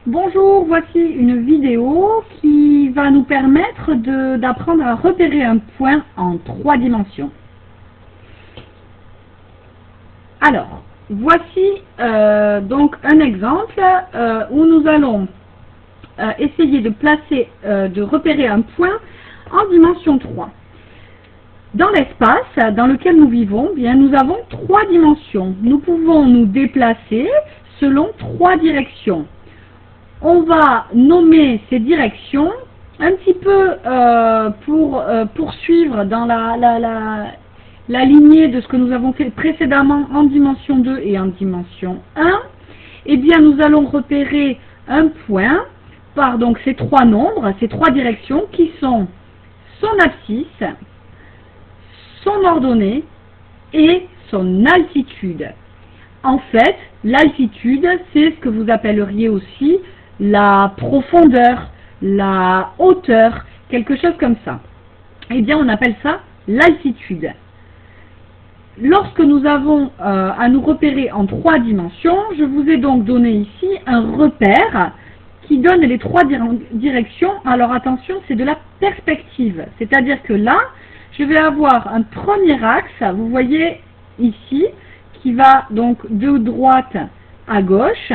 Bonjour, voici une vidéo qui va nous permettre d'apprendre à repérer un point en 3 dimensions. Alors, voici donc un exemple où nous allons essayer de placer, de repérer un point en dimension 3. Dans l'espace dans lequel nous vivons, bien, nous avons 3 dimensions. Nous pouvons nous déplacer selon 3 directions. On va nommer ces directions un petit peu pour poursuivre dans la lignée de ce que nous avons fait précédemment en dimension 2 et en dimension 1. Eh bien, nous allons repérer un point par donc ces 3 nombres, ces 3 directions qui sont son abscisse, son ordonnée et son altitude. En fait, l'altitude, c'est ce que vous appelleriez aussi la profondeur, la hauteur, quelque chose comme ça. Eh bien, on appelle ça l'altitude. Lorsque nous avons à nous repérer en 3 dimensions, je vous ai donc donné ici un repère qui donne les 3 directions. Alors attention, c'est de la perspective. C'est-à-dire que là, je vais avoir un premier axe, vous voyez ici, qui va donc de droite à gauche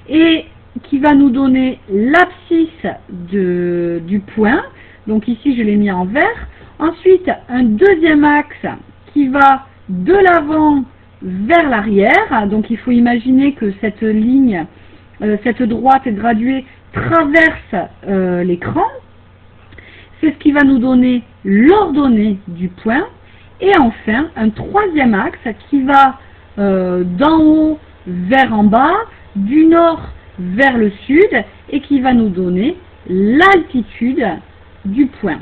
et qui va nous donner l'abscisse du point. Donc ici, je l'ai mis en vert. Ensuite, un deuxième axe qui va de l'avant vers l'arrière. Donc il faut imaginer que cette ligne, cette droite graduée traverse l'écran. C'est ce qui va nous donner l'ordonnée du point. Et enfin, un troisième axe qui va d'en haut vers en bas, du nord vers le sud, et qui va nous donner l'altitude du point.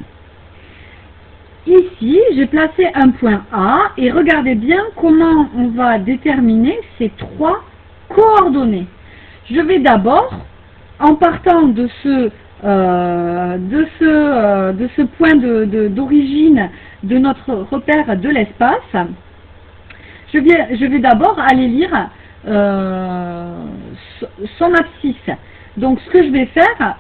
Ici, j'ai placé un point A, et regardez bien comment on va déterminer ces 3 coordonnées. Je vais d'abord, en partant de ce point d'origine de notre repère de l'espace, je vais d'abord aller lire son abscisse. Donc ce que je vais faire,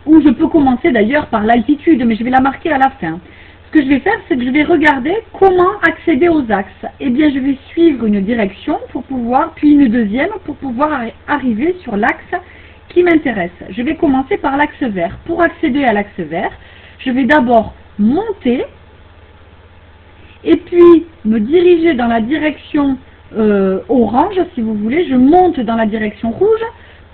ou je peux commencer d'ailleurs par l'altitude, mais je vais la marquer à la fin. Ce que je vais faire, c'est que je vais regarder comment accéder aux axes. Eh bien, je vais suivre une direction pour pouvoir, puis une deuxième pour pouvoir arriver sur l'axe qui m'intéresse. Je vais commencer par l'axe vert. Pour accéder à l'axe vert, je vais d'abord monter et puis me diriger dans la direction orange, si vous voulez. Je monte dans la direction rouge,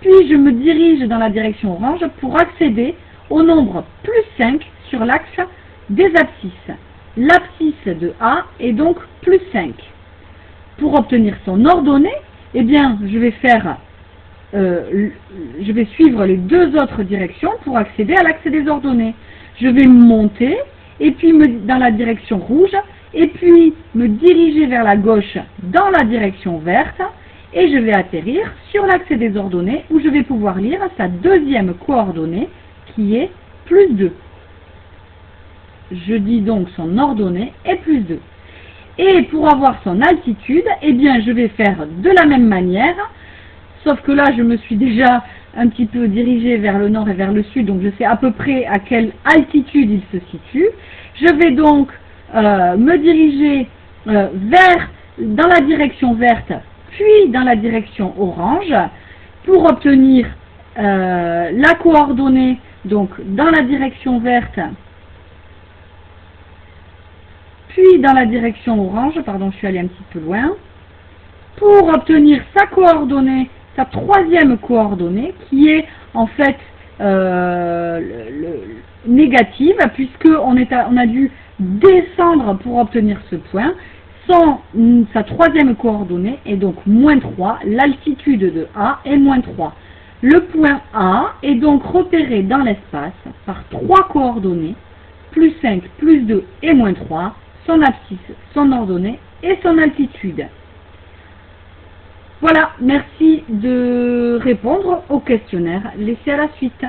puis je me dirige dans la direction orange pour accéder au nombre plus 5 sur l'axe des abscisses. L'abscisse de A est donc plus 5. Pour obtenir son ordonnée, eh bien, je vais suivre les 2 autres directions pour accéder à l'axe des ordonnées. Je vais monter, et puis dans la direction rouge, et puis me diriger vers la gauche dans la direction verte, et je vais atterrir sur l'axe des ordonnées où je vais pouvoir lire sa deuxième coordonnée qui est plus 2. Je dis donc son ordonnée est plus 2. Et pour avoir son altitude, eh bien je vais faire de la même manière, sauf que là je me suis déjà un petit peu dirigé vers le nord et vers le sud, donc je sais à peu près à quelle altitude il se situe. Je vais donc me diriger dans la direction verte, puis dans la direction orange, pour obtenir la coordonnée, donc dans la direction verte, puis dans la direction orange, pardon, je suis allée un petit peu loin, pour obtenir sa coordonnée, sa troisième coordonnée, qui est en fait négative, puisqu'on a dû descendre pour obtenir ce point. Sa troisième coordonnée est donc moins 3, l'altitude de A est moins 3. Le point A est donc repéré dans l'espace par 3 coordonnées, plus 5, plus 2 et moins 3, son abscisse, son ordonnée et son altitude. Voilà, merci de répondre au questionnaire. Laissez à la suite.